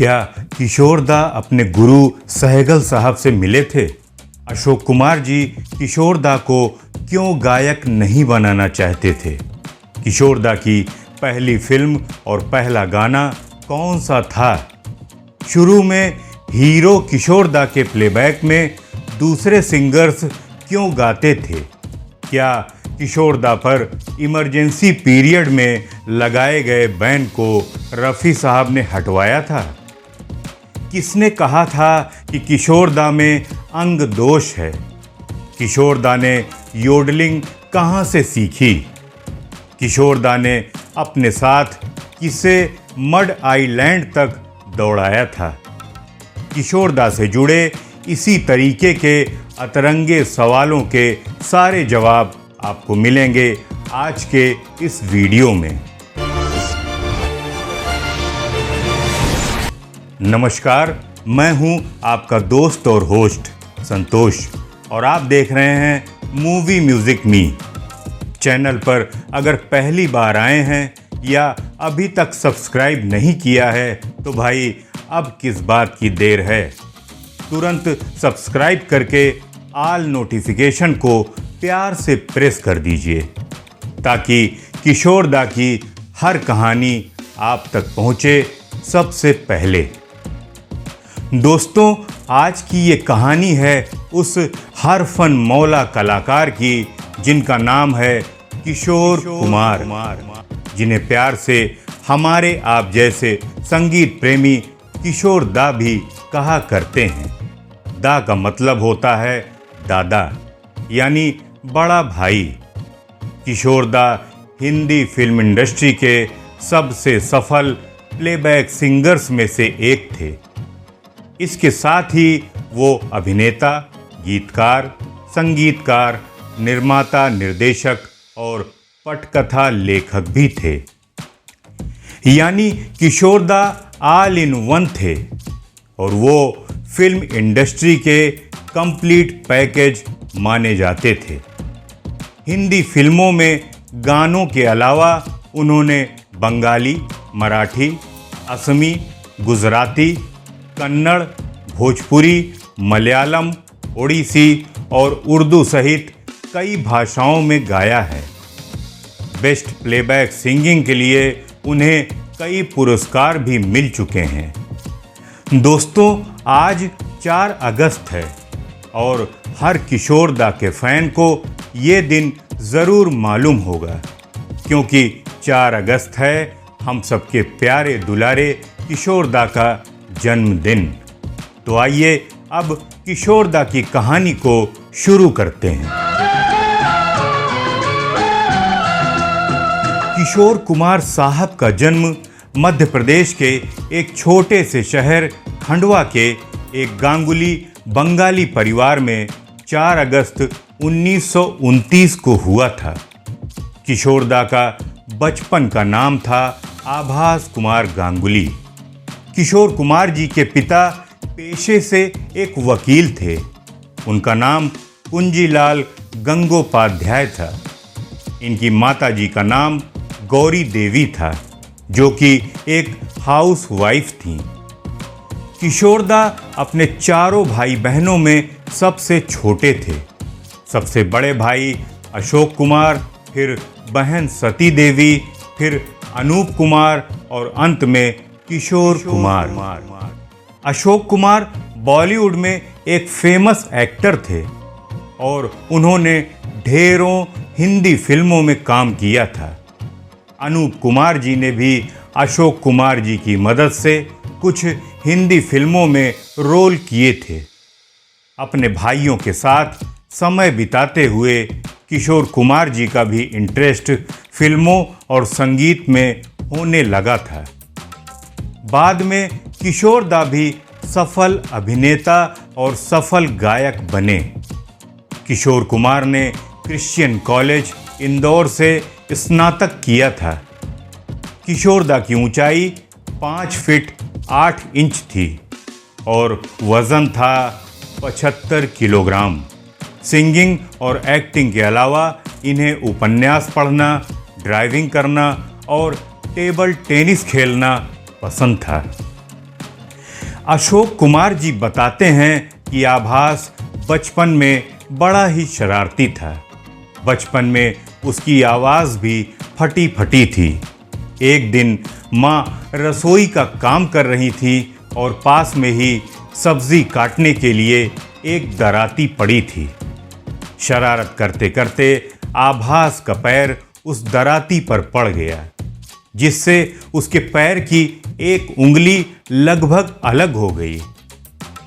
क्या किशोरदा अपने गुरु सहगल साहब से मिले थे? अशोक कुमार जी किशोरदा को क्यों गायक नहीं बनाना चाहते थे? किशोरदा की पहली फिल्म और पहला गाना कौन सा था? शुरू में हीरो किशोरदा के प्लेबैक में दूसरे सिंगर्स क्यों गाते थे? क्या किशोरदा पर इमरजेंसी पीरियड में लगाए गए बैन को रफ़ी साहब ने हटवाया था? किसने कहा था कि किशोरदा में अंग दोष है? किशोरदा ने योडलिंग कहाँ से सीखी? किशोरदा ने अपने साथ किसे मड आइलैंड तक दौड़ाया था? किशोरदा से जुड़े इसी तरीके के अतरंगे सवालों के सारे जवाब आपको मिलेंगे आज के इस वीडियो में। नमस्कार, मैं हूं आपका दोस्त और होस्ट संतोष और आप देख रहे हैं मूवी म्यूजिक मी। चैनल पर अगर पहली बार आए हैं या अभी तक सब्सक्राइब नहीं किया है तो भाई अब किस बात की देर है, तुरंत सब्सक्राइब करके ऑल नोटिफिकेशन को प्यार से प्रेस कर दीजिए ताकि किशोरदा की हर कहानी आप तक पहुंचे सबसे पहले। दोस्तों, आज की ये कहानी है उस हरफन मौला कलाकार की जिनका नाम है किशोर कुमार, जिन्हें प्यार से हमारे आप जैसे संगीत प्रेमी किशोरदा भी कहा करते हैं। दा का मतलब होता है दादा, यानी बड़ा भाई। किशोरदा हिंदी फिल्म इंडस्ट्री के सबसे सफल प्लेबैक सिंगर्स में से एक थे। इसके साथ ही वो अभिनेता, गीतकार, संगीतकार, निर्माता, निर्देशक और पटकथा लेखक भी थे। यानी किशोरदा ऑल इन वन थे और वो फिल्म इंडस्ट्री के कंप्लीट पैकेज माने जाते थे। हिंदी फिल्मों में गानों के अलावा उन्होंने बंगाली, मराठी, असमी, गुजराती, कन्नड़, भोजपुरी, मलयालम, ओडिसी और उर्दू सहित कई भाषाओं में गाया है। बेस्ट प्लेबैक सिंगिंग के लिए उन्हें कई पुरस्कार भी मिल चुके हैं। दोस्तों, आज 4 अगस्त है और हर किशोरदा के फैन को ये दिन ज़रूर मालूम होगा क्योंकि 4 अगस्त है हम सबके प्यारे दुलारे किशोरदा का जन्मदिन। तो आइए अब किशोरदा की कहानी को शुरू करते हैं। किशोर कुमार साहब का जन्म मध्य प्रदेश के एक छोटे से शहर खंडवा के एक गांगुली बंगाली परिवार में 4 अगस्त 1929 को हुआ था। किशोरदा का बचपन का नाम था आभास कुमार गांगुली। किशोर कुमार जी के पिता पेशे से एक वकील थे। उनका नाम कुंजीलाल गंगोपाध्याय था। इनकी माता जी का नाम गौरी देवी था जो कि एक हाउस वाइफ थी। किशोरदा अपने चारों भाई बहनों में सबसे छोटे थे। सबसे बड़े भाई अशोक कुमार, फिर बहन सती देवी, फिर अनूप कुमार और अंत में किशोर कुमार। अशोक कुमार बॉलीवुड में एक फेमस एक्टर थे और उन्होंने ढेरों हिंदी फिल्मों में काम किया था। अनूप कुमार जी ने भी अशोक कुमार जी की मदद से कुछ हिंदी फिल्मों में रोल किए थे। अपने भाइयों के साथ समय बिताते हुए किशोर कुमार जी का भी इंटरेस्ट फिल्मों और संगीत में होने लगा था। बाद में किशोरदा भी सफल अभिनेता और सफल गायक बने। किशोर कुमार ने क्रिश्चियन कॉलेज इंदौर से स्नातक किया था। किशोरदा की ऊंचाई 5 फीट 8 इंच थी और वज़न था 75 किलोग्राम। सिंगिंग और एक्टिंग के अलावा इन्हें उपन्यास पढ़ना, ड्राइविंग करना और टेबल टेनिस खेलना पसंद था। अशोक कुमार जी बताते हैं कि आभास बचपन में बड़ा ही शरारती था। बचपन में उसकी आवाज़ भी फटी फटी थी। एक दिन माँ रसोई का काम कर रही थी और पास में ही सब्जी काटने के लिए एक दराती पड़ी थी। शरारत करते करते आभास का पैर उस दराती पर पड़ गया, जिससे उसके पैर की एक उंगली लगभग अलग हो गई।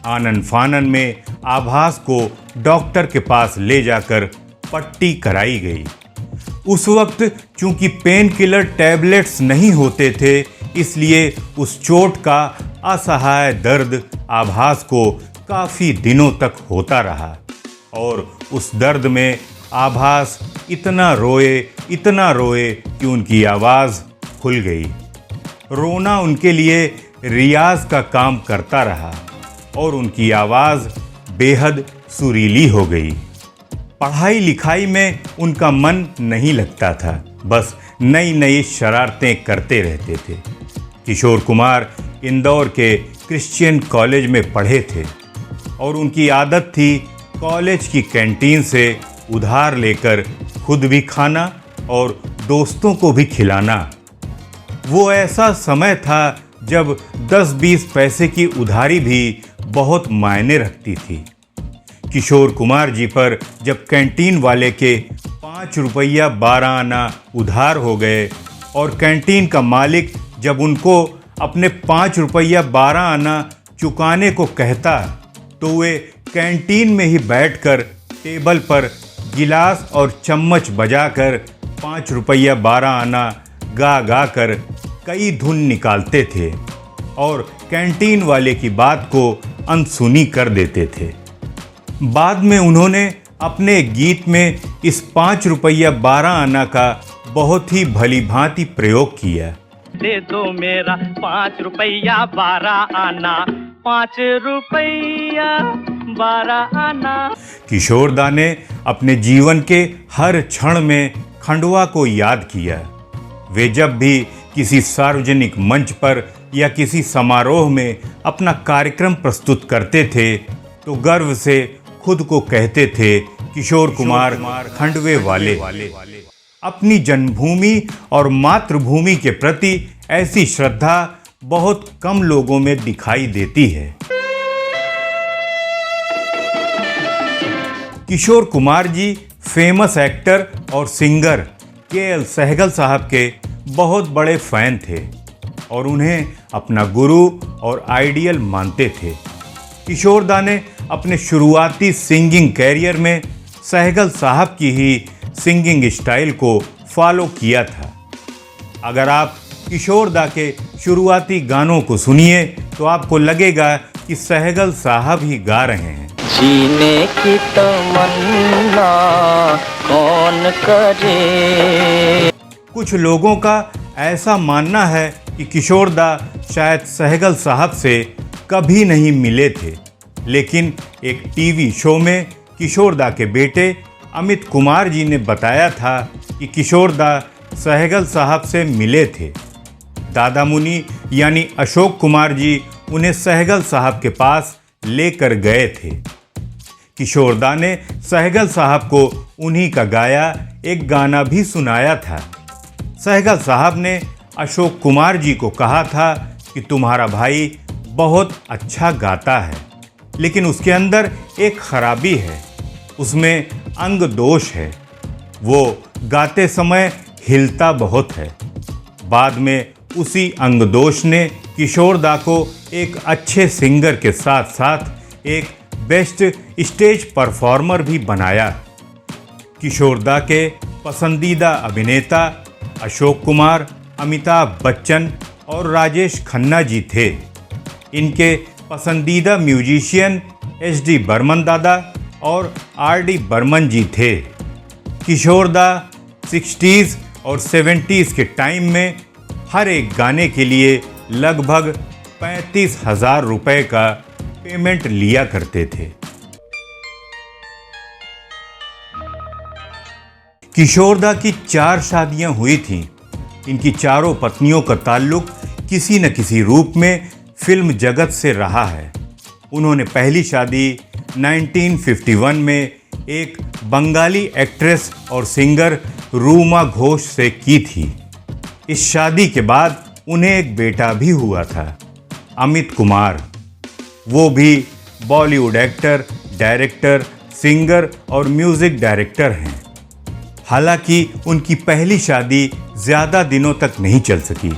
आनन फानन में आभास को डॉक्टर के पास ले जाकर पट्टी कराई गई। उस वक्त चूंकि पेन किलर टैबलेट्स नहीं होते थे, इसलिए उस चोट का असहाय दर्द आभास को काफ़ी दिनों तक होता रहा और उस दर्द में आभास इतना रोए कि उनकी आवाज़ खुल गई। रोना उनके लिए रियाज का काम करता रहा और उनकी आवाज़ बेहद सुरीली हो गई। पढ़ाई लिखाई में उनका मन नहीं लगता था, बस नई नई शरारतें करते रहते थे। किशोर कुमार इंदौर के क्रिश्चियन कॉलेज में पढ़े थे और उनकी आदत थी कॉलेज की कैंटीन से उधार लेकर खुद भी खाना और दोस्तों को भी खिलाना। वो ऐसा समय था जब 10-20 पैसे की उधारी भी बहुत मायने रखती थी। किशोर कुमार जी पर जब कैंटीन वाले के 5 रुपया 12 आना उधार हो गए और कैंटीन का मालिक जब उनको अपने 5 रुपया 12 आना चुकाने को कहता, तो वे कैंटीन में ही बैठकर टेबल पर गिलास और चम्मच बजाकर 5 रुपया 12 आना गा गा कर कई धुन निकालते थे और कैंटीन वाले की बात को अनसुनी कर देते थे। बाद में उन्होंने अपने गीत में इस 5 रुपया 12 आना का बहुत ही भली भांति प्रयोग किया। दे दो मेरा 5 रुपया 12 आना, 5 रुपया 12 आना। किशोरदा ने अपने जीवन के हर क्षण में खंडवा को याद किया। वे जब भी किसी सार्वजनिक मंच पर या किसी समारोह में अपना कार्यक्रम प्रस्तुत करते थे, तो गर्व से खुद को कहते थे किशोर कुमार खंडवे वाले। अपनी जन्मभूमि और मातृभूमि के प्रति ऐसी श्रद्धा बहुत कम लोगों में दिखाई देती है। किशोर कुमार जी फेमस एक्टर और सिंगर के.एल. सहगल साहब के बहुत बड़े फैन थे और उन्हें अपना गुरु और आइडियल मानते थे। किशोरदा ने अपने शुरुआती सिंगिंग कैरियर में सहगल साहब की ही सिंगिंग स्टाइल को फॉलो किया था। अगर आप किशोरदा के शुरुआती गानों को सुनिए तो आपको लगेगा कि सहगल साहब ही गा रहे हैं। जीने की तमन्ना कौन करे। कुछ लोगों का ऐसा मानना है कि किशोरदा शायद सहगल साहब से कभी नहीं मिले थे, लेकिन एक टीवी शो में किशोरदा के बेटे अमित कुमार जी ने बताया था कि किशोरदा सहगल साहब से मिले थे। दादा मुनि यानी अशोक कुमार जी उन्हें सहगल साहब के पास लेकर गए थे। किशोरदा ने सहगल साहब को उन्हीं का गाया एक गाना भी सुनाया था। सहगल साहब ने अशोक कुमार जी को कहा था कि तुम्हारा भाई बहुत अच्छा गाता है, लेकिन उसके अंदर एक खराबी है, उसमें अंग दोष है, वो गाते समय हिलता बहुत है। बाद में उसी अंग दोष ने किशोरदा को एक अच्छे सिंगर के साथ साथ एक बेस्ट स्टेज परफॉर्मर भी बनाया। किशोरदा के पसंदीदा अभिनेता अशोक कुमार, अमिताभ बच्चन और राजेश खन्ना जी थे। इनके पसंदीदा म्यूजिशियन एच.डी. बर्मन दादा और आर.डी. बर्मन जी थे। किशोरदा 60s और 70s के टाइम में हर एक गाने के लिए लगभग 35,000 रुपए का पेमेंट लिया करते थे। किशोरदा की 4 शादियां हुई थीं। इनकी चारों पत्नियों का ताल्लुक किसी न किसी रूप में फिल्म जगत से रहा है। उन्होंने पहली शादी 1951 में एक बंगाली एक्ट्रेस और सिंगर रूमा घोष से की थी। इस शादी के बाद उन्हें एक बेटा भी हुआ था, अमित कुमार। वो भी बॉलीवुड एक्टर, डायरेक्टर, सिंगर और म्यूजिक डायरेक्टर हैं। हालांकि उनकी पहली शादी ज़्यादा दिनों तक नहीं चल सकी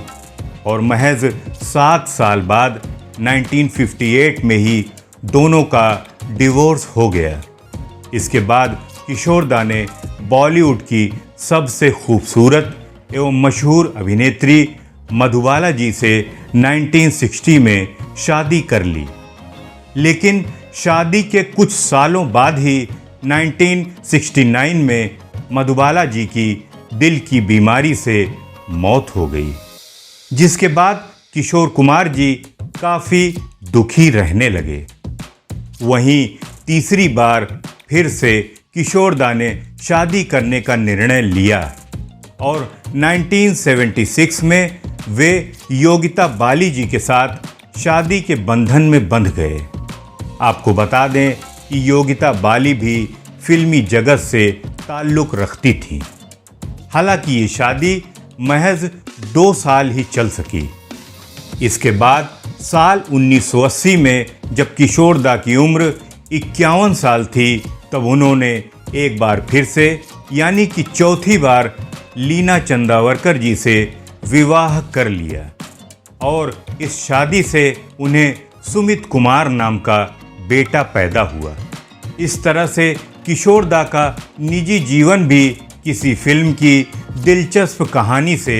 और महज 7 साल बाद 1958 में ही दोनों का डिवोर्स हो गया। इसके बाद किशोरदा ने बॉलीवुड की सबसे खूबसूरत एवं मशहूर अभिनेत्री मधुबाला जी से 1960 में शादी कर ली। लेकिन शादी के कुछ सालों बाद ही 1969 में मधुबाला जी की दिल की बीमारी से मौत हो गई, जिसके बाद किशोर कुमार जी काफ़ी दुखी रहने लगे। वहीं तीसरी बार फिर से किशोरदा ने शादी करने का निर्णय लिया और 1976 में वे योगिता बाली जी के साथ शादी के बंधन में बंध गए। आपको बता दें कि योगिता बाली भी फिल्मी जगत से ताल्लुक़ रखती थी। हालांकि ये शादी महज 2 साल ही चल सकी। इसके बाद साल 1980 में जब किशोरदा की उम्र 51 साल थी, तब उन्होंने एक बार फिर से यानी कि चौथी बार लीना चंदावरकर जी से विवाह कर लिया और इस शादी से उन्हें सुमित कुमार नाम का बेटा पैदा हुआ। इस तरह से किशोरदा का निजी जीवन भी किसी फिल्म की दिलचस्प कहानी से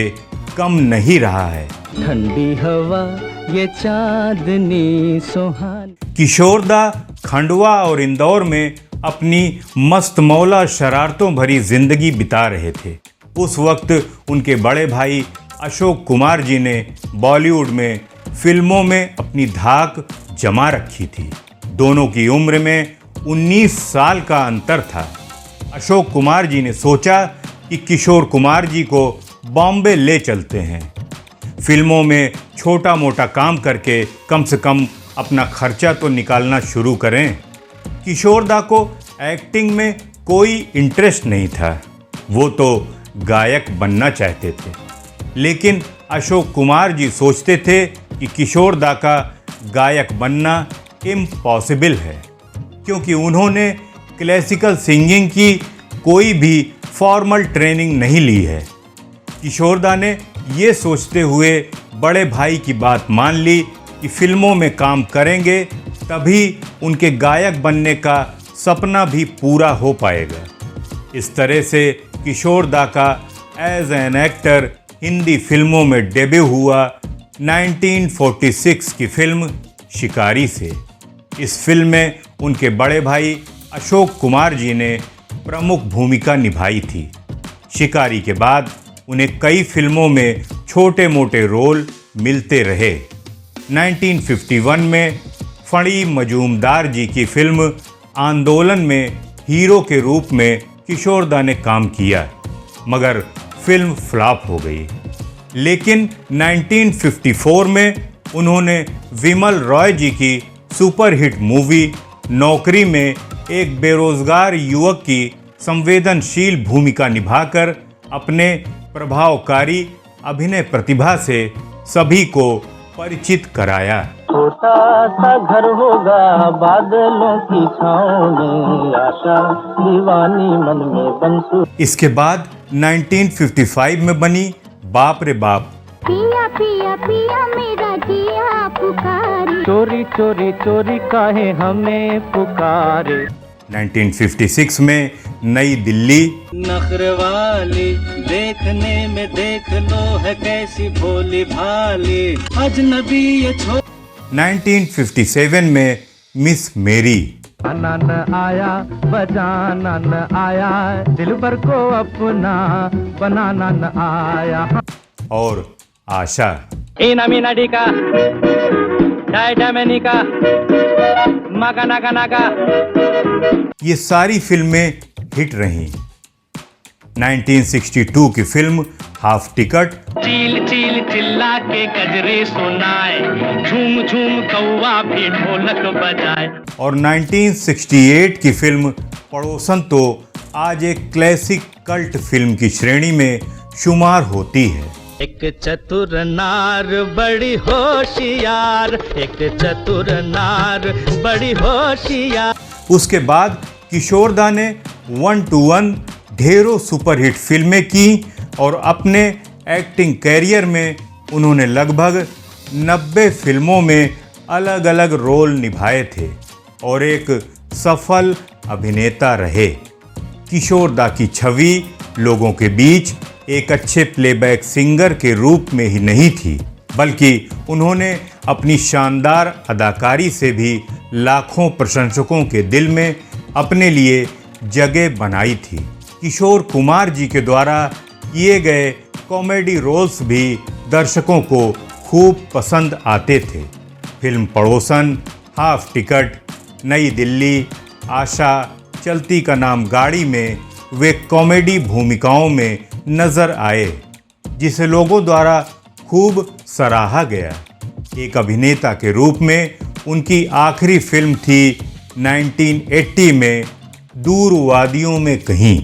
कम नहीं रहा है। ठंडी हवा ये चांदनी सुहानी। किशोरदा खंडवा और इंदौर में अपनी मस्त मौला शरारतों भरी जिंदगी बिता रहे थे। उस वक्त उनके बड़े भाई अशोक कुमार जी ने बॉलीवुड में फिल्मों में अपनी धाक जमा रखी थी। दोनों की उम्र में 19 साल का अंतर था। अशोक कुमार जी ने सोचा कि किशोर कुमार जी को बॉम्बे ले चलते हैं, फिल्मों में छोटा मोटा काम करके कम से कम अपना खर्चा तो निकालना शुरू करें। किशोरदा को एक्टिंग में कोई इंटरेस्ट नहीं था, वो तो गायक बनना चाहते थे। लेकिन अशोक कुमार जी सोचते थे कि किशोरदा का गायक बनना इम्पॉसिबल है, क्योंकि उन्होंने क्लासिकल सिंगिंग की कोई भी फॉर्मल ट्रेनिंग नहीं ली है। किशोरदा ने ये सोचते हुए बड़े भाई की बात मान ली कि फिल्मों में काम करेंगे तभी उनके गायक बनने का सपना भी पूरा हो पाएगा। इस तरह से किशोरदा का एज एन एक्टर हिंदी फिल्मों में डेब्यू हुआ 1946 की फिल्म शिकारी से। इस फिल्म में उनके बड़े भाई अशोक कुमार जी ने प्रमुख भूमिका निभाई थी। शिकारी के बाद उन्हें कई फिल्मों में छोटे मोटे रोल मिलते रहे। 1951 में फणी मजूमदार जी की फिल्म आंदोलन में हीरो के रूप में किशोरदा ने काम किया, मगर फिल्म फ्लॉप हो गई। लेकिन 1954 में उन्होंने विमल रॉय जी की सुपरहिट मूवी नौकरी में एक बेरोजगार युवक की संवेदनशील भूमिका निभाकर अपने प्रभावकारी अभिनय प्रतिभा से सभी को परिचित कराया। छोटा सा घर होगा बादलों की छाँव में, आशा दीवानी मन में बंसु। इसके बाद 1955 में बनी बाप रे बाप। पिया पिया पिया मेरा जिया पुकारे, चोरी चोरी चोरी काहे हमें पुकारे। 1956 में नई दिल्ली। नखरे वाली देखने में देख लो है कैसी भोली भाली, अजनबी ये 1957 में मिस मेरी। नन आया बजाना न आया, दिल भर को अपना बनाना न आया। और आशा। इना मीना डिका डायडामेनिका मगा नागा नागा। ये सारी फिल्में हिट रहीं। 1962 की फिल्म हाफ टिकट, चील चील चिल्ला के गजरे सुनाए, झूम झूम कौवा भी ढोलक बजाए। और 1968 की फिल्म पड़ोसन तो आज एक क्लासिक कल्ट फिल्म की श्रेणी में शुमार होती है। एक चतुर नार बड़ी होशियार, एक चतुर नार बड़ी होशियार। उसके बाद किशोरदा ने 1 to 1 ढेरों सुपरहिट फिल्में की और अपने एक्टिंग कैरियर में उन्होंने लगभग 90 फिल्मों में अलग अलग रोल निभाए थे और एक सफल अभिनेता रहे। किशोरदा की छवि लोगों के बीच एक अच्छे प्लेबैक सिंगर के रूप में ही नहीं थी, बल्कि उन्होंने अपनी शानदार अदाकारी से भी लाखों प्रशंसकों के दिल में अपने लिए जगह बनाई थी। किशोर कुमार जी के द्वारा किए गए कॉमेडी रोल्स भी दर्शकों को खूब पसंद आते थे। फिल्म पड़ोसन, हाफ टिकट, नई दिल्ली, आशा, चलती का नाम गाड़ी में वे कॉमेडी भूमिकाओं में नजर आए, जिसे लोगों द्वारा खूब सराहा गया। एक अभिनेता के रूप में उनकी आखिरी फिल्म थी 1980 में दूर वादियों में कहीं।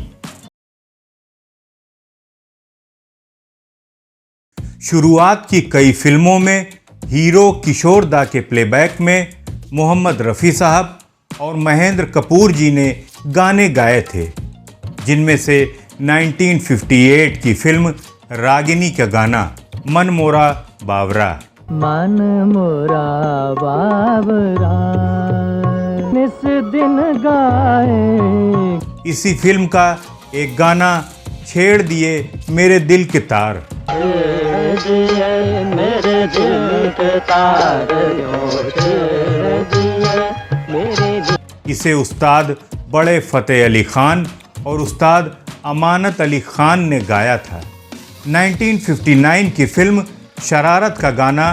शुरुआत की कई फिल्मों में हीरो किशोरदा के प्लेबैक में मोहम्मद रफ़ी साहब और महेंद्र कपूर जी ने गाने गाए थे, जिनमें से 1958 की फिल्म रागिनी का गाना मन मोरा बावरा, मन मोरा बाबरा निस दिन गाए। इसी फिल्म का एक गाना छेड़ दिए मेरे दिल के तार, मेरे दिल के तार इसे उस्ताद बड़े फतेह अली खान और उस्ताद अमानत अली खान ने गाया था। 1959 की फिल्म शरारत का गाना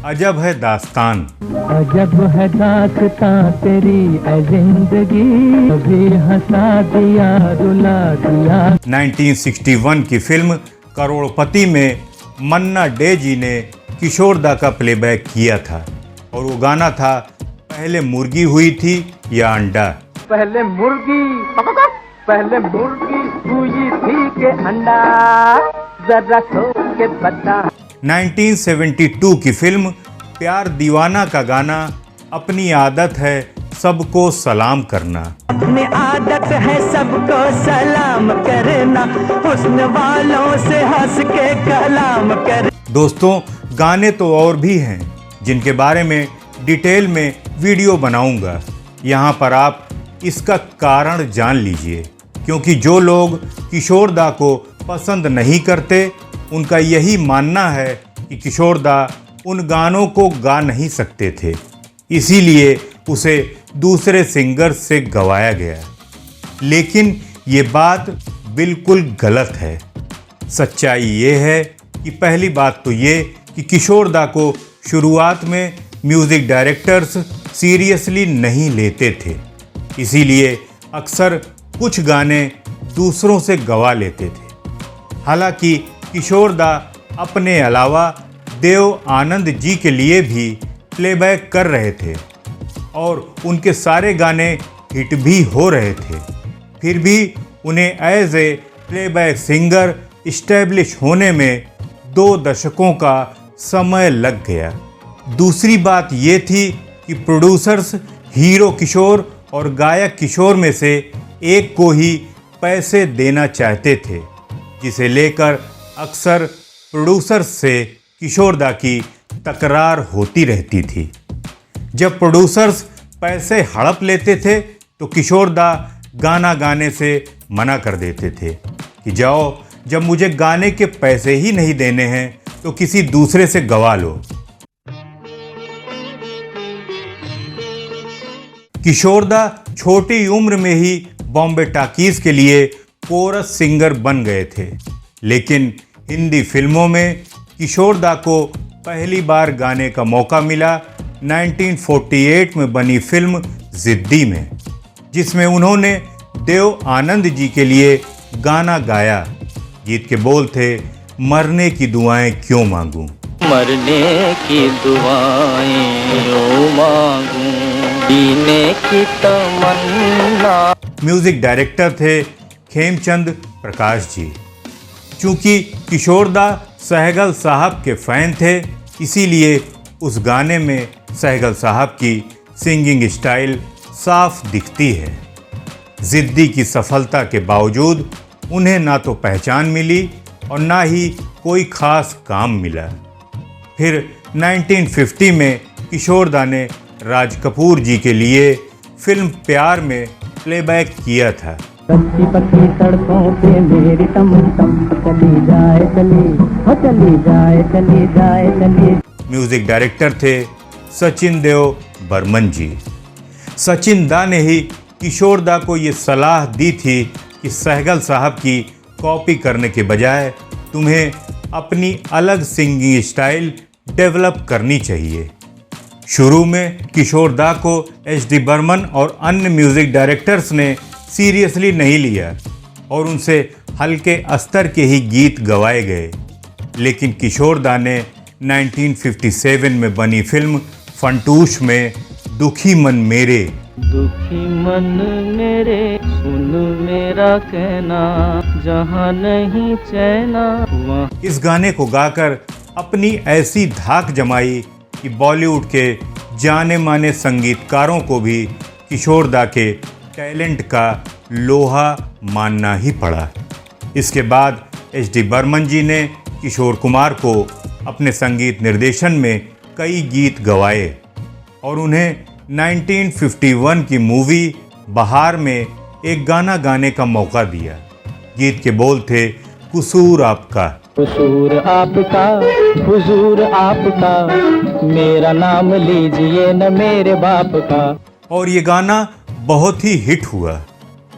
अजब है दास्तान, अजब है दास्तां तेरी ऐ जिंदगी, कभी हंसा दिया रुला दिया। 1961 की फिल्म करोड़पति में मन्ना डे जी ने किशोरदा का प्लेबैक किया था और वो गाना था पहले मुर्गी हुई थी या अंडा। पहले मुर्गी हुई थी के अंडा, जरा सोच के बता। 1972 की फिल्म प्यार दीवाना का गाना अपनी आदत है सबको सलाम करना, अपनी आदत है सबको सलाम करना, हुस्न वालों से हंस के कलाम कर। दोस्तों, गाने तो और भी हैं जिनके बारे में डिटेल में वीडियो बनाऊंगा। यहाँ पर आप इसका कारण जान लीजिए, क्योंकि जो लोग किशोरदा को पसंद नहीं करते उनका यही मानना है कि किशोरदा उन गानों को गा नहीं सकते थे, इसीलिए उसे दूसरे सिंगर्स से गवाया गया। लेकिन ये बात बिल्कुल गलत है। सच्चाई ये है कि पहली बात तो ये कि किशोरदा को शुरुआत में म्यूज़िक डायरेक्टर्स सीरियसली नहीं लेते थे, इसीलिए अक्सर कुछ गाने दूसरों से गवा लेते थे। हालांकि किशोरदा अपने अलावा देव आनंद जी के लिए भी प्लेबैक कर रहे थे और उनके सारे गाने हिट भी हो रहे थे, फिर भी उन्हें as a playback singer establish होने में 2 दशकों का समय लग गया। दूसरी बात ये थी कि प्रोड्यूसर्स हीरो किशोर और गायक किशोर में से एक को ही पैसे देना चाहते थे, जिसे लेकर अक्सर प्रोड्यूसर्स से किशोरदा की तकरार होती रहती थी। जब प्रोड्यूसर्स पैसे हड़प लेते थे तो किशोरदा गाना गाने से मना कर देते थे कि जाओ, जब मुझे गाने के पैसे ही नहीं देने हैं तो किसी दूसरे से गवा लो। किशोरदा छोटी उम्र में ही बॉम्बे टॉकीज के लिए कोरस सिंगर बन गए थे, लेकिन हिंदी फिल्मों में किशोरदा को पहली बार गाने का मौका मिला 1948 में बनी फिल्म जिद्दी में, जिसमें उन्होंने देव आनंद जी के लिए गाना गाया। गीत के बोल थे, मरने की दुआएं क्यों मांगूं। मरने की दुआएं क्यों मांगूं, जीने की तमन्ना। म्यूजिक डायरेक्टर थे खेमचंद प्रकाश जी। चूंकि किशोरदा सहगल साहब के फैन थे, इसीलिए उस गाने में सहगल साहब की सिंगिंग स्टाइल साफ दिखती है। जिद्दी की सफलता के बावजूद उन्हें ना तो पहचान मिली और ना ही कोई खास काम मिला। फिर 1950 में किशोरदा ने राज कपूर जी के लिए फिल्म प्यार में प्लेबैक किया था। कच्ची पक्की सड़कों पे मेरी टम टम चली जाए चली, हो चली जाए चली जाए चली। म्यूजिक डायरेक्टर थे सचिन देव बर्मन जी। सचिन दा ने ही किशोरदा को ये सलाह दी थी कि सहगल साहब की कॉपी करने के बजाय तुम्हें अपनी अलग सिंगिंग स्टाइल डेवलप करनी चाहिए। शुरू में किशोरदा को एच.डी. बर्मन और अन्य म्यूजिक डायरेक्टर्स ने सीरियसली नहीं लिया और उनसे हल्के अस्तर के ही गीत गवाए गए। लेकिन किशोरदा ने 1957 में बनी फिल्म फंटूश में दुखी मन मेरे, दुखी मन मेरे सुन मेरा कहना, जहाँ नहीं चैना वहाँ। इस गाने को गाकर अपनी ऐसी धाक जमाई कि बॉलीवुड के जाने माने संगीतकारों को भी किशोरदा के टैलेंट का लोहा मानना ही पड़ा। इसके बाद एच.डी. बर्मन जी ने किशोर कुमार को अपने संगीत निर्देशन में कई गीत गवाए और उन्हें 1951 की मूवी बहार में एक गाना गाने का मौका दिया। गीत के बोल थे, कसूर आपका, कसूर आपका, हुजूर आपका, मेरा नाम लीजिए न मेरे बाप का। और ये गाना बहुत ही हिट हुआ।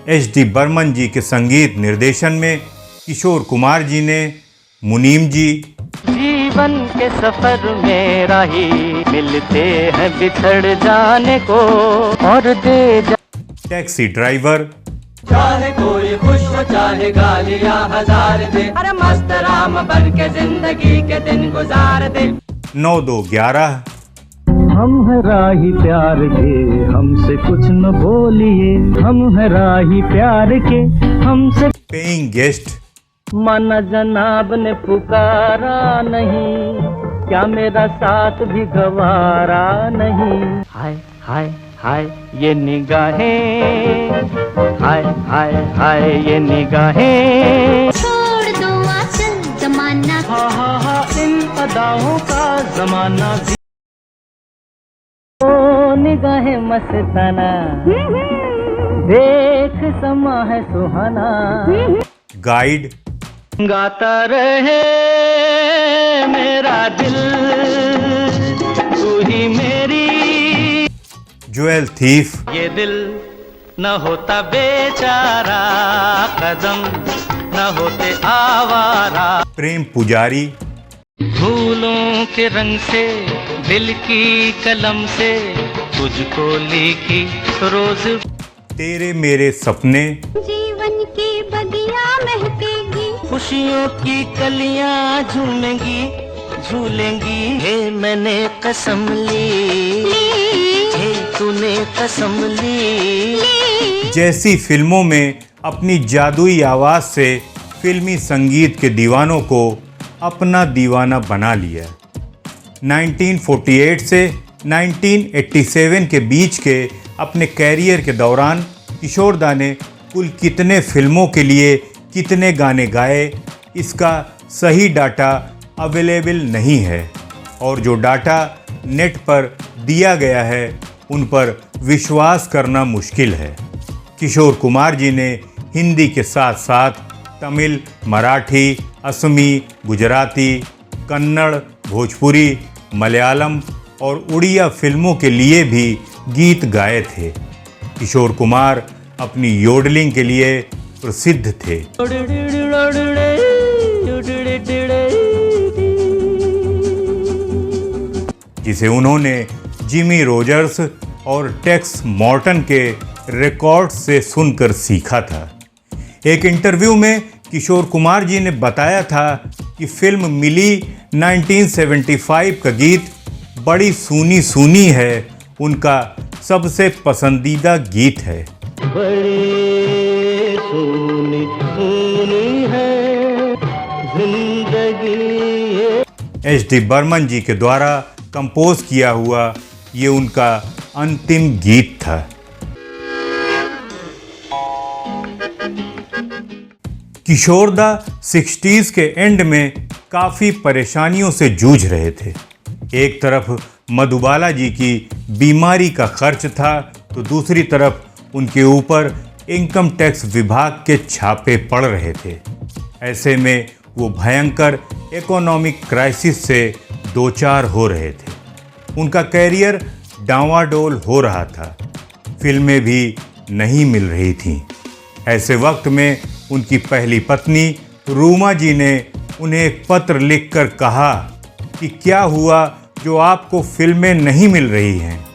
एच.डी. बर्मन जी के संगीत निर्देशन में किशोर कुमार जी ने मुनीम जी, जीवन के सफर में राही मिलते हैं बिछड़ जाने को, और दे जा टैक्सी ड्राइवर, चाहे कोई खुश हो चाहे गालियां हजार दे, अरे मस्त राम बन के जिंदगी के दिन गुजार दे। 9211, हम है राही प्यार के हमसे कुछ न बोलिए, हम है राही प्यार के हमसे। पेइंग गेस्ट, माना जनाब ने पुकारा नहीं, क्या मेरा साथ भी गवारा नहीं। हाय हाय हाय ये निगाहें, हाय हाय हाय ये निगाहें, छोड़ दो आचल जमाना, हा हा हा इन अदाओं का जमाना। ओ निगाहें मस्ताना, देख समा है सुहाना। गाइड, गाता रहे मेरा दिल, तू ही मेरी। ज्वेल थीफ, ये दिल न होता बेचारा, कदम न होते आवारा। प्रेम पुजारी, फूलों के रंग से दिल की कलम से तुझको लिखी रोज। तेरे मेरे सपने, जीवन की बगिया महकेगी, खुशियों की कलियां झूमेंगी झूलेंगी। हे मैंने कसम ली, हे तूने कसम ली। जैसी फिल्मों में अपनी जादुई आवाज़ से फिल्मी संगीत के दीवानों को अपना दीवाना बना लिया। 1948 से 1987 के बीच के अपने कैरियर के दौरान किशोरदा ने कुल कितने फिल्मों के लिए कितने गाने गाए, इसका सही डाटा अवेलेबल नहीं है और जो डाटा नेट पर दिया गया है उन पर विश्वास करना मुश्किल है। किशोर कुमार जी ने हिंदी के साथ साथ तमिल, मराठी, असमी, गुजराती, कन्नड़, भोजपुरी, मलयालम और उड़िया फिल्मों के लिए भी गीत गाए थे। किशोर कुमार अपनी योडलिंग के लिए प्रसिद्ध थे। जिसे उन्होंने जिमी रोजर्स और टेक्स मॉर्टन के रिकॉर्ड से सुनकर सीखा था। एक इंटरव्यू में किशोर कुमार जी ने बताया था कि फिल्म मिली 1975 का गीत बड़ी सूनी सूनी है, उनका सबसे पसंदीदा गीत है। बड़ी सूनी सूनी है जिंदगी। एच.डी. बर्मन जी के द्वारा कंपोज किया हुआ ये उनका अंतिम गीत था। किशोरदा 60s के एंड में काफ़ी परेशानियों से जूझ रहे थे। एक तरफ मधुबाला जी की बीमारी का खर्च था, तो दूसरी तरफ उनके ऊपर इनकम टैक्स विभाग के छापे पड़ रहे थे। ऐसे में वो भयंकर इकोनॉमिक क्राइसिस से दो चार हो रहे थे। उनका कैरियर डांवाडोल हो रहा था, फिल्में भी नहीं मिल रही थीं। ऐसे वक्त में उनकी पहली पत्नी रूमा जी ने उन्हें एक पत्र लिखकर कहा कि क्या हुआ जो आपको फिल्में नहीं मिल रही हैं।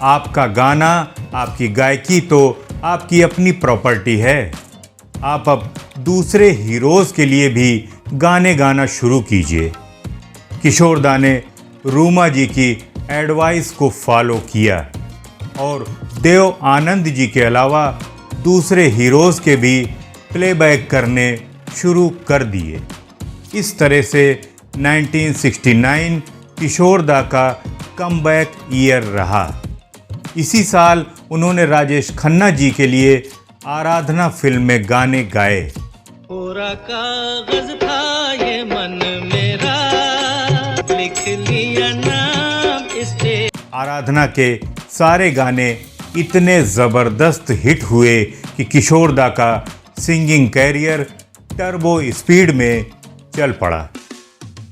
आपका गाना, आपकी गायकी तो आपकी अपनी प्रॉपर्टी है। आप अब दूसरे हीरोज़ के लिए भी गाने गाना शुरू कीजिए। किशोरदा ने रूमा जी की एडवाइस को फॉलो किया और देव आनंद जी के अलावा दूसरे हीरोज़ के भी प्लेबैक करने शुरू कर दिए। इस तरह से 1969 किशोरदा का कमबैक ईयर रहा। इसी साल उन्होंने राजेश खन्ना जी के लिए आराधना फिल्म में गाने गाए। पूरा कागज था ये मन मेरा, लिख लिया नाम इस पे। आराधना के सारे गाने इतने ज़बरदस्त हिट हुए कि किशोरदा का सिंगिंग कैरियर टर्बो स्पीड में चल पड़ा।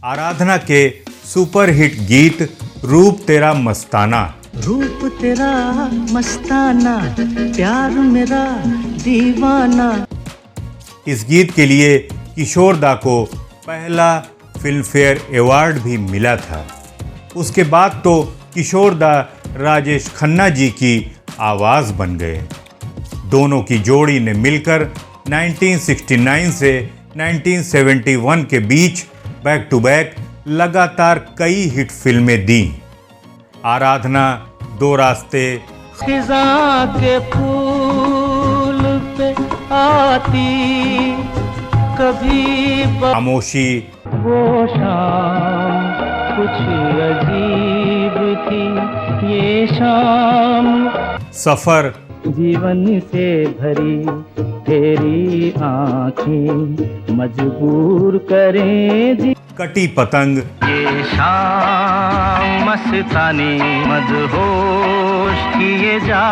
आराधना के सुपरहिट गीत रूप तेरा मस्ताना, रूप तेरा मस्ताना, प्यार मेरा दीवाना। इस गीत के लिए किशोरदा को पहला फिल्मफेयर अवार्ड भी मिला था। उसके बाद तो किशोरदा राजेश खन्ना जी की आवाज़ बन गए। दोनों की जोड़ी ने मिलकर 1969 से 1971 के बीच बैक टू बैक लगातार कई हिट फिल्में दी। आराधना, दो रास्ते, खिज़ा के फूल पे आती कभी खामोशी, वो शाम कुछ अजीब थी ये शाम। सफर, जीवन से भरी तेरी आँखें मजबूर करें जी। कटी पतंग, ये शाम मस्तानी मदहोश किए जा।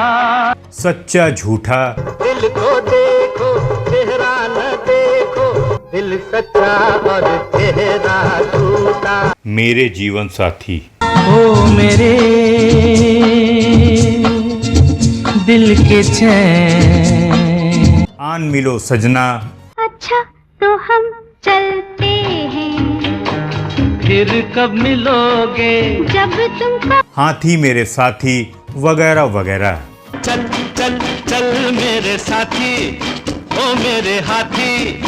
सच्चा झूठा, दिल को देखो चेहरा न देखो, दिल सच्चा और चेहरा झूठा। मेरे जीवन साथी, ओ मेरे दिल के चैन। आन मिलो सजना, अच्छा तो हम चलते हैं, फिर कब मिलोगे जब तुमको हाथी मेरे साथी वगैरह वगैरह। चल चल चल मेरे साथी, ओ मेरे हाथी,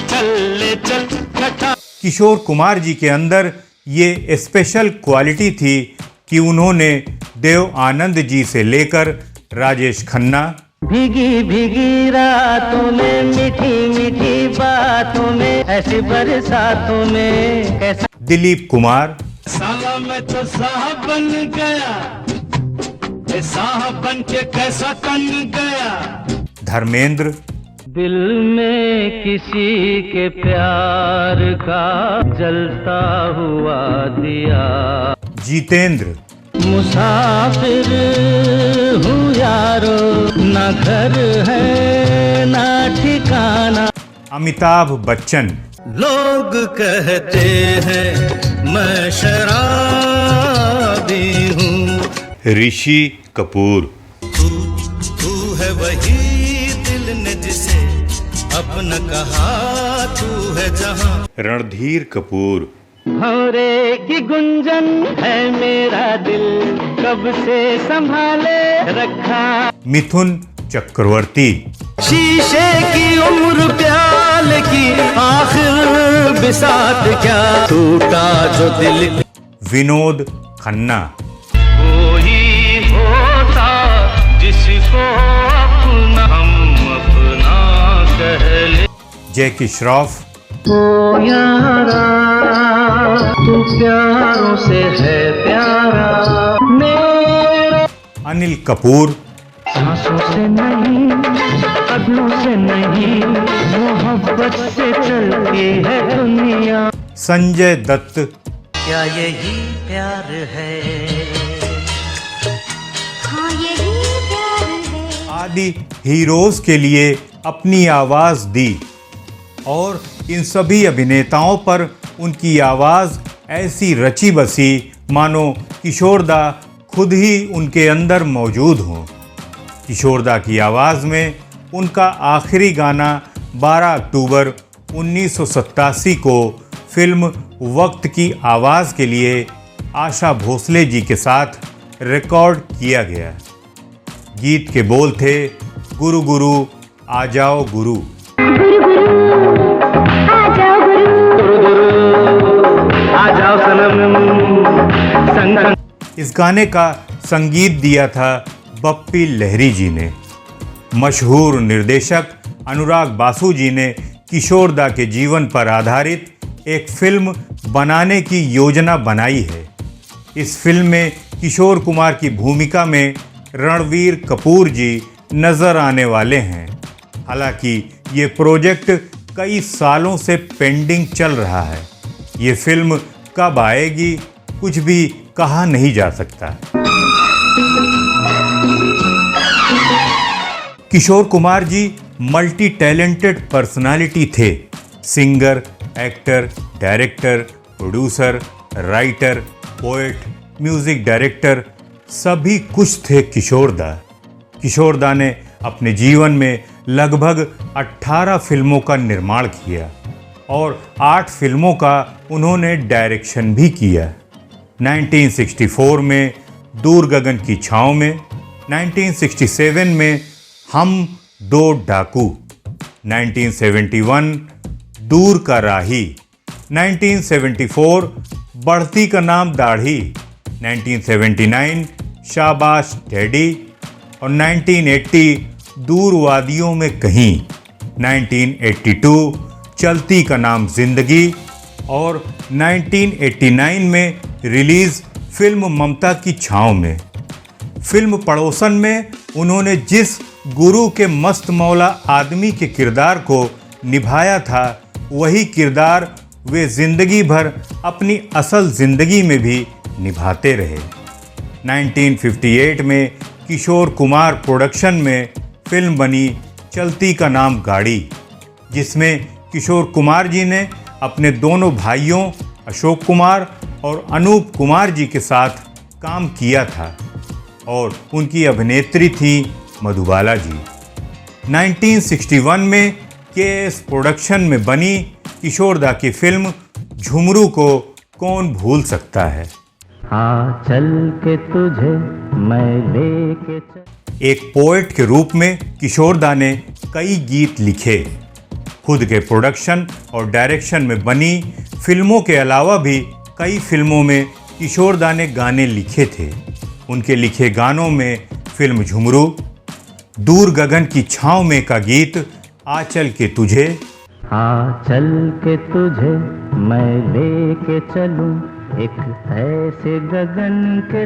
चल ले चल कटा। किशोर कुमार जी के अंदर ये स्पेशल क्वालिटी थी कि उन्होंने देव आनंद जी से लेकर राजेश खन्ना, भीगी भीगी रातों में, मीठी मीठी बातों में, ऐसी बरसातों में कैसा। दिलीप कुमार, साला मैं तो साहब बन गया, ए साहब बन के कैसा कन गया। धर्मेंद्र, दिल में किसी के प्यार का जलता हुआ दिया। जितेंद्र, मुसाफिर हूँ यारो, ना घर है ना ठिकाना। अमिताभ बच्चन, लोग कहते हैं मैं शराबी हूँ। ऋषि कपूर, तू है वही दिल ने जिसे अपना कहा, तू है जहाँ। रणधीर कपूर, भंवरे की गुंजन है मेरा दिल, कब से संभाले रखा। मिथुन चक्रवर्ती, शीशे की उम्र प्याल की आखिर बिसात क्या, टूटा जो दिल। विनोद खन्ना। कोई होता जिसको अपना हम अपना कह ले। जैकी श्रॉफ। ओ यारा तू प्यारों से है प्यारा मेरा, अनिल कपूर। सांसों से नहीं अदलों से नहीं मोहब्बत से चलती है दुनिया। संजय दत्त। क्या यही प्यार है, हाँ यही प्यार है। आदि हीरोज के लिए अपनी आवाज दी और इन सभी अभिनेताओं पर उनकी आवाज ऐसी रची बसी मानो किशोरदा खुद ही उनके अंदर मौजूद हों। किशोरदा की आवाज़ में उनका आखिरी गाना 12 अक्टूबर 1987 को फिल्म वक्त की आवाज़ के लिए आशा भोसले जी के साथ रिकॉर्ड किया गया। गीत के बोल थे, गुरु गुरु आ जाओ गुरु। आ जाओ सनम संग। इस गाने का संगीत दिया था बप्पी लहरी जी ने। मशहूर निर्देशक अनुराग बासु जी ने किशोरदा के जीवन पर आधारित एक फिल्म बनाने की योजना बनाई है। इस फिल्म में किशोर कुमार की भूमिका में रणवीर कपूर जी नजर आने वाले हैं। हालांकि ये प्रोजेक्ट कई सालों से पेंडिंग चल रहा है। ये फिल्म कब आएगी कुछ भी कहा नहीं जा सकता। Kishore Kumar ji multi talented personality थे। Singer, actor, director, producer, writer, poet, music director सभी कुछ थे किशोरदा। किशोरदा ने अपने जीवन में लगभग 18 फिल्मों का निर्माण किया और 8 फिल्मों का उन्होंने डायरेक्शन भी किया। 1964 में दूर गगन की छाँव में, 1967 में हम दो डाकू, 1971 दूर का राही, 1974 बढ़ती का नाम दाढ़ी, 1979 शाबाश डैडी और 1980 दूर वादियों में कहीं, 1982 चलती का नाम जिंदगी और 1989 में रिलीज फिल्म ममता की छाँव में। फिल्म पड़ोसन में उन्होंने जिस गुरु के मस्त मौला आदमी के किरदार को निभाया था, वही किरदार वे जिंदगी भर अपनी असल जिंदगी में भी निभाते रहे। 1958 में किशोर कुमार प्रोडक्शन में फिल्म बनी चलती का नाम गाड़ी, जिसमें किशोर कुमार जी ने अपने दोनों भाइयों अशोक कुमार और अनूप कुमार जी के साथ काम किया था और उनकी अभिनेत्री थी मधुबाला जी। 1961 में केएस प्रोडक्शन में बनी किशोरदा की फिल्म झुमरू को कौन भूल सकता है। हाँ चल के तुझे मैं लेके चल। एक पोएट के रूप में किशोरदा ने कई गीत लिखे। खुद के प्रोडक्शन और डायरेक्शन में बनी फिल्मों के अलावा भी कई फिल्मों में किशोरदा ने गाने लिखे थे। उनके लिखे गानों में फिल्म झुमरू, दूर गगन की छाँव में का गीत आ चल के तुझे, हाँ चल के तुझे मैं लेके चलूं एक ऐसे गगन के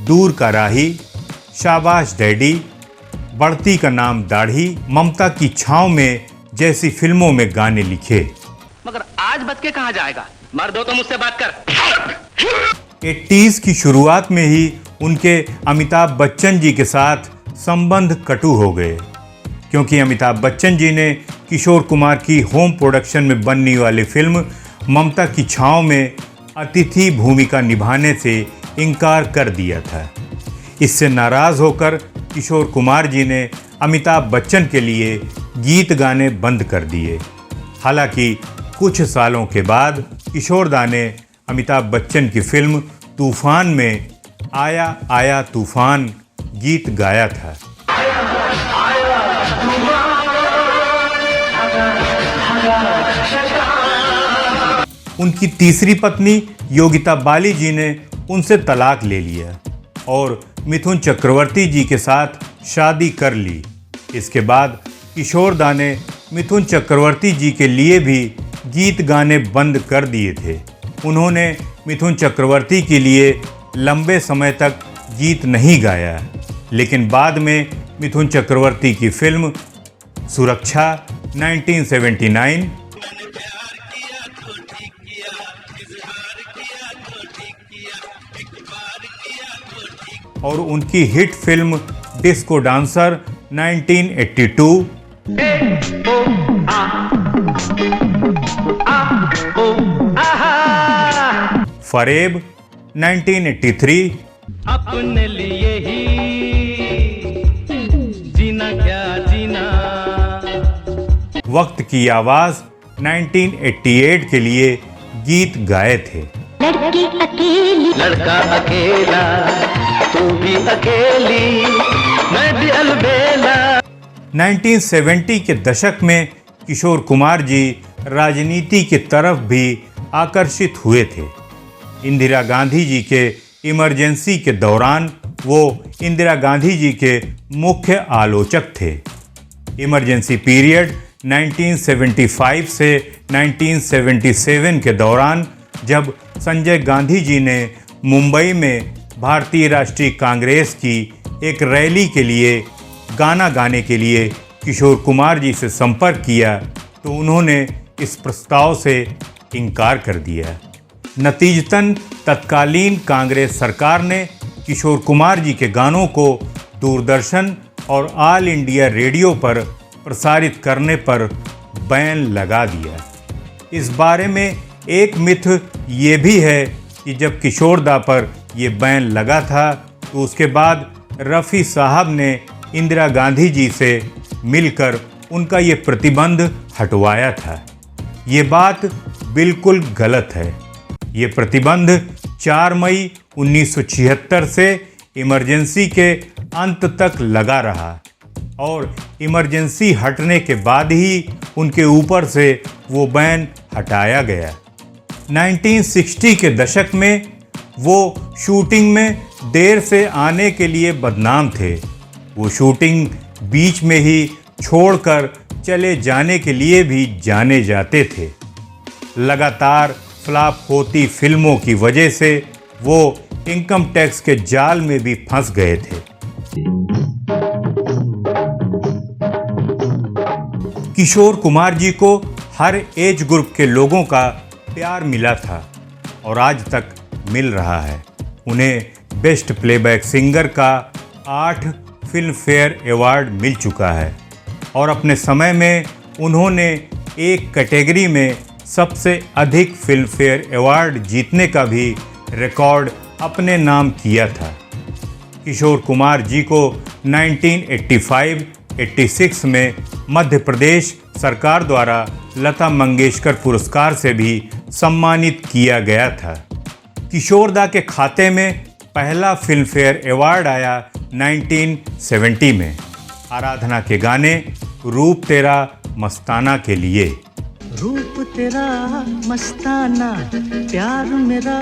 दूर का राही, शाबाश डैडी, बढ़ती का नाम दाढ़ी, ममता की छाँव में जैसी फिल्मों में गाने लिखे। मगर आज बच के कहाँ जाएगा, मर्द हो तो मुझसे बात कर। 80s की शुरुआत में ही उनके अमिताभ बच्चन जी के साथ संबंध कटु हो गए, क्योंकि अमिताभ बच्चन जी ने किशोर कुमार की होम प्रोडक्शन में बनने वाली फिल्म ममता की छाँव में अतिथि भूमिका निभाने से इनकार कर दिया था। इससे नाराज़ होकर किशोर कुमार जी ने अमिताभ बच्चन के लिए गीत गाने बंद कर दिए। हालांकि कुछ सालों के बाद किशोरदा ने अमिताभ बच्चन की फिल्म तूफान में आया आया तूफान गीत गाया था। उनकी तीसरी पत्नी योगिता बाली जी ने उनसे तलाक ले लिया और मिथुन चक्रवर्ती जी के साथ शादी कर ली। इसके बाद किशोर दा ने मिथुन चक्रवर्ती जी के लिए भी गीत गाने बंद कर दिए थे। उन्होंने मिथुन चक्रवर्ती के लिए लंबे समय तक गीत नहीं गाया, लेकिन बाद में मिथुन चक्रवर्ती की फिल्म सुरक्षा 1979 और उनकी हिट फिल्म डिस्को डांसर 1982, फरेब 1983, अपने लिए ही जीना क्या जीना, वक्त की आवाज 1988 के लिए गीत गाए थे। लड़की अकेली लड़का अकेला तू भी अकेली मैं भी अलबेला। 1970 के दशक में किशोर कुमार जी राजनीति की तरफ भी आकर्षित हुए थे। इंदिरा गांधी जी के इमरजेंसी के दौरान वो इंदिरा गांधी जी के मुख्य आलोचक थे। इमरजेंसी पीरियड 1975 से 1977 के दौरान जब संजय गांधी जी ने मुंबई में भारतीय राष्ट्रीय कांग्रेस की एक रैली के लिए गाना गाने के लिए किशोर कुमार जी से संपर्क किया तो उन्होंने इस प्रस्ताव से इनकार कर दिया। नतीजतन तत्कालीन कांग्रेस सरकार ने किशोर कुमार जी के गानों को दूरदर्शन और ऑल इंडिया रेडियो पर प्रसारित करने पर बैन लगा दिया। इस बारे में एक मिथ ये भी है कि जब किशोर दा पर ये बैन लगा था तो उसके बाद रफ़ी साहब ने इंदिरा गांधी जी से मिलकर उनका ये प्रतिबंध हटवाया था। ये बात बिल्कुल गलत है। ये प्रतिबंध 4 मई 1976 से इमरजेंसी के अंत तक लगा रहा और इमरजेंसी हटने के बाद ही उनके ऊपर से वो बैन हटाया गया। 1960 के दशक में वो शूटिंग में देर से आने के लिए बदनाम थे। वो शूटिंग बीच में ही छोड़कर चले जाने के लिए भी जाने जाते थे। लगातार फ्लॉप होती फिल्मों की वजह से वो इनकम टैक्स के जाल में भी फंस गए थे। किशोर कुमार जी को हर एज ग्रुप के लोगों का प्यार मिला था और आज तक मिल रहा है। उन्हें बेस्ट प्लेबैक सिंगर का 8 फिल्म फेयर अवार्ड मिल चुका है और अपने समय में उन्होंने एक कैटेगरी में सबसे अधिक फिल्म फेयर अवार्ड जीतने का भी रिकॉर्ड अपने नाम किया था। किशोर कुमार जी को 1985-86 में मध्य प्रदेश सरकार द्वारा लता मंगेशकर पुरस्कार से भी सम्मानित किया गया था। किशोर दा के खाते में पहला फिल्म फेयर अवार्ड आया 1970 में आराधना के गाने रूप तेरा मस्ताना के लिए। रूप तेरा मस्ताना प्यार मेरा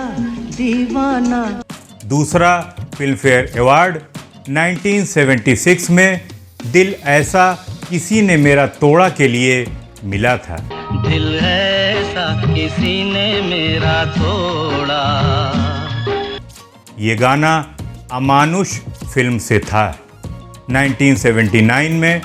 दीवाना। दूसरा फिल्म फेयर अवार्ड 1976 में दिल ऐसा किसी ने मेरा तोड़ा के लिए मिला था। दिल ऐसा किसी ने मेरा तोड़ा। ये गाना अमानुष फिल्म से था। 1979 में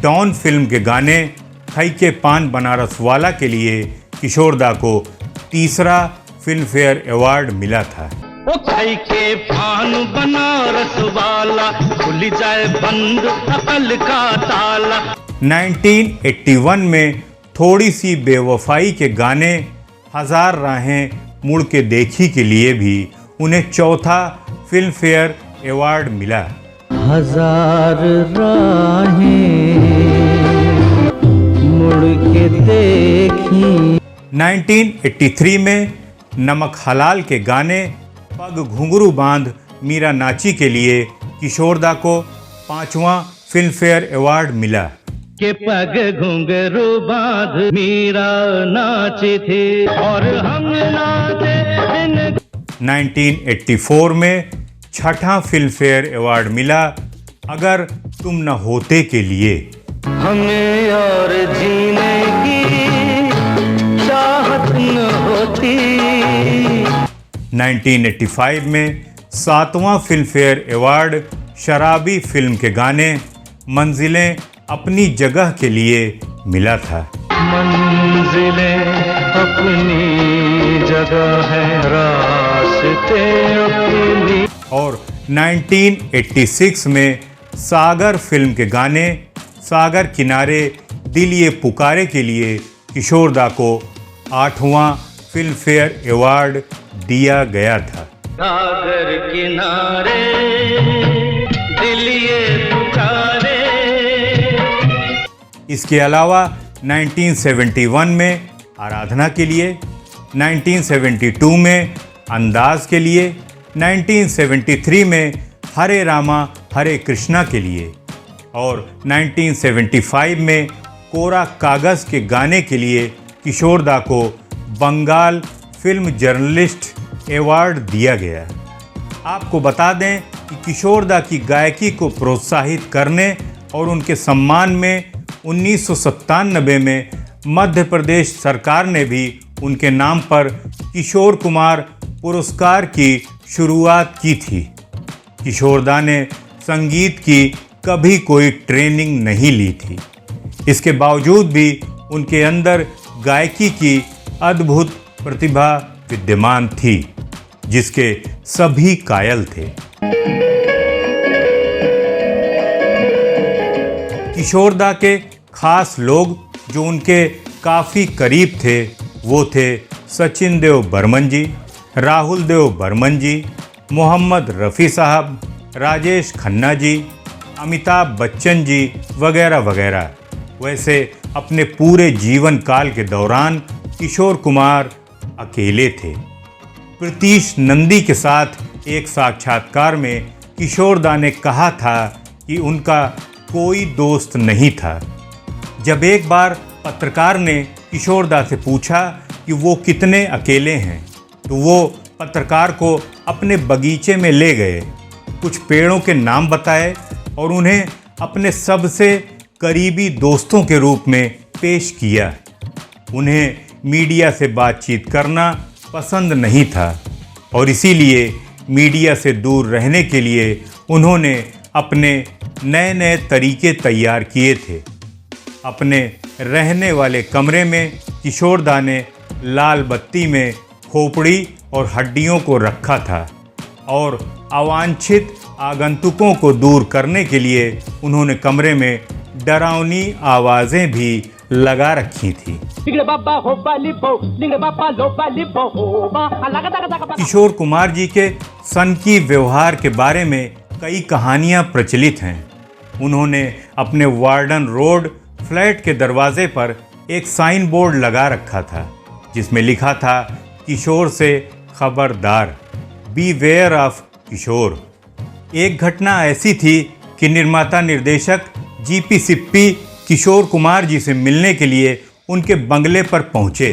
डॉन फिल्म के गाने खई के पान बनारस वाला के लिए किशोर दा को तीसरा फिल्म फेयर अवार्ड मिला था। ओ खई के पान बनारस वाला खुल जाए बंद अकल का ताला। 1981 में थोड़ी सी बेवफाई के गाने हजार राहें मुड़ के देखी के लिए भी उन्हें चौथा फिल्म फेयर अवार्ड मिला। हजार राहें मुड़ के देखी। 1983 में नमक हलाल के गाने पग घुंघरू बांध मीरा नाची के लिए किशोर दा को 5वां फिल्म फेयर अवार्ड मिला। के पग घुंघरू बांध मीरा नाची थी और हम नाचे दिन। 1984 में छठा फिल्म फेयर अवार्ड मिला अगर तुम न होते के लिए। हमें और जीने की चाहत न होती। 1985 में 7वां फिल्म फेयर अवार्ड शराबी फिल्म के गाने मंजिलें अपनी जगह के लिए मिला था। मंजिलें अपनी जगह है, रास्ते अपनी। और 1986 में सागर फिल्म के गाने सागर किनारे दिल ये पुकारे के लिए किशोर दा को 8वां फिल्म फेयर अवार्ड दिया गया था। सागर किनारे दिल ये पुकारे। इसके अलावा 1971 में आराधना के लिए, 1972 में अंदाज के लिए, 1973 में हरे रामा हरे कृष्णा के लिए और 1975 में कोरा कागज़ के गाने के लिए किशोर दा को बंगाल फिल्म जर्नलिस्ट अवार्ड दिया गया। आपको बता दें कि किशोर दा की गायकी को प्रोत्साहित करने और उनके सम्मान में 1997 में मध्य प्रदेश सरकार ने भी उनके नाम पर किशोर कुमार पुरस्कार की शुरुआत की थी। किशोर दा ने संगीत की कभी कोई ट्रेनिंग नहीं ली थी। इसके बावजूद भी उनके अंदर गायकी की अद्भुत प्रतिभा विद्यमान थी जिसके सभी कायल थे। किशोर दा के खास लोग जो उनके काफ़ी करीब थे वो थे सचिन देव बर्मन जी, राहुल देव बर्मन जी, मोहम्मद रफ़ी साहब, राजेश खन्ना जी, अमिताभ बच्चन जी वगैरह वगैरह। वैसे अपने पूरे जीवन काल के दौरान किशोर कुमार अकेले थे। प्रीतीश नंदी के साथ एक साक्षात्कार में किशोर दा ने कहा था कि उनका कोई दोस्त नहीं था। जब एक बार पत्रकार ने किशोर दा से पूछा कि वो कितने अकेले हैं तो वो पत्रकार को अपने बगीचे में ले गए, कुछ पेड़ों के नाम बताए और उन्हें अपने सबसे करीबी दोस्तों के रूप में पेश किया। उन्हें मीडिया से बातचीत करना पसंद नहीं था और इसीलिए मीडिया से दूर रहने के लिए उन्होंने अपने नए नए तरीके तैयार किए थे। अपने रहने वाले कमरे में किशोर दा ने लाल बत्ती में खोपड़ी और हड्डियों को रखा था और अवांछित आगंतुकों को दूर करने के लिए उन्होंने कमरे में डरावनी आवाज़ें भी लगा रखी थी। किशोर कुमार जी के सनकी व्यवहार के बारे में कई कहानियां प्रचलित हैं। उन्होंने अपने वार्डन रोड फ्लैट के दरवाजे पर एक साइन बोर्ड लगा रखा था जिसमें लिखा था किशोर से खबरदार, बी वेयर ऑफ किशोर। एक घटना ऐसी थी कि निर्माता निर्देशक जीपी सिप्पी किशोर कुमार जी से मिलने के लिए उनके बंगले पर पहुंचे।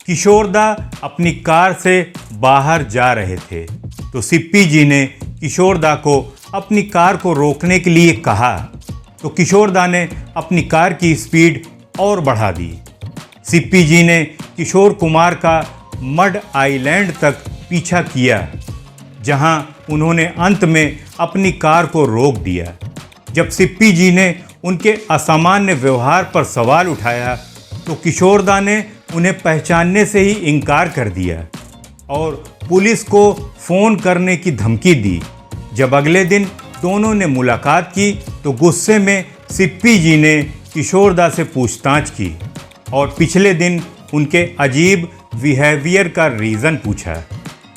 किशोर दा अपनी कार से बाहर जा रहे थे तो सिप्पी जी ने किशोर दा को अपनी कार को रोकने के लिए कहा तो किशोर दा ने अपनी कार की स्पीड और बढ़ा दी। सिप्पी जी ने किशोर कुमार का मड आइलैंड तक पीछा किया जहां उन्होंने अंत में अपनी कार को रोक दिया। जब सिप्पी जी ने उनके असामान्य व्यवहार पर सवाल उठाया तो किशोर दा ने उन्हें पहचानने से ही इनकार कर दिया और पुलिस को फ़ोन करने की धमकी दी। जब अगले दिन दोनों ने मुलाकात की तो गुस्से में सिप्पी जी ने किशोर दा से पूछताछ की और पिछले दिन उनके अजीब बिहेवियर का रीज़न पूछा